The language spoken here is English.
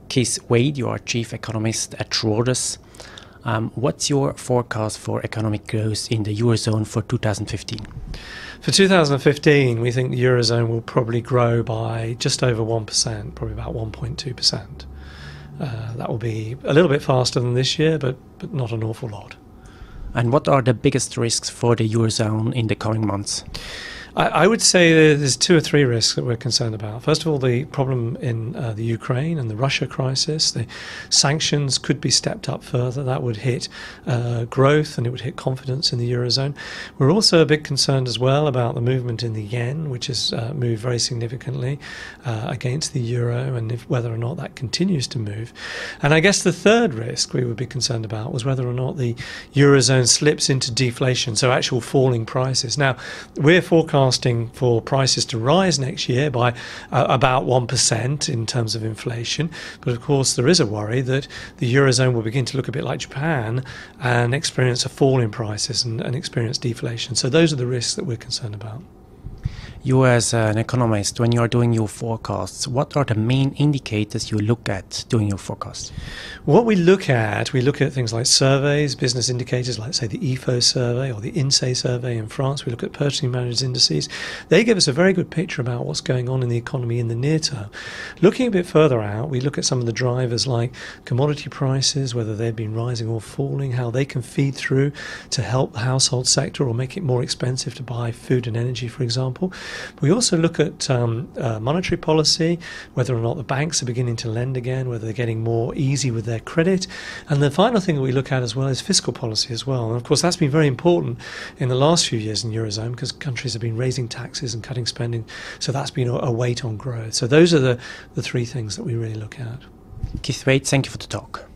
Keith Wade, you are Chief Economist at Schroders. What's your forecast for economic growth in the Eurozone for 2015? For 2015, we think the Eurozone will probably grow by just over 1%, probably about 1.2%. That will be a little bit faster than this year, but not an awful lot. And what are the biggest risks for the Eurozone in the coming months? I would say there's two or three risks that we're concerned about. First of all, the problem in the Ukraine and the Russia crisis. The sanctions could be stepped up further. That would hit growth and it would hit confidence in the Eurozone. We're also a bit concerned as well about the movement in the yen, which has moved very significantly against the euro, and whether or not that continues to move. And I guess the third risk we would be concerned about was whether or not the Eurozone slips into deflation, so actual falling prices. Now, we're forecasting for prices to rise next year by about 1% in terms of inflation. But of course, there is a worry that the Eurozone will begin to look a bit like Japan and experience a fall in prices and experience deflation. So those are the risks that we're concerned about. You as an economist, when you are doing your forecasts, what are the main indicators you look at doing your forecasts? What we look at things like surveys, business indicators like, say, the IFO survey or the INSEE survey in France. We look at purchasing managers' indices. They give us a very good picture about what's going on in the economy in the near term. Looking a bit further out, we look at some of the drivers like commodity prices, whether they've been rising or falling, how they can feed through to help the household sector or make it more expensive to buy food and energy, for example. We also look at monetary policy, whether or not the banks are beginning to lend again, whether they're getting more easy with their credit. And the final thing that we look at as well is fiscal policy as well. And of course, that's been very important in the last few years in the Eurozone because countries have been raising taxes and cutting spending. So that's been a weight on growth. So those are the three things that we really look at. Keith Wade, thank you for the talk.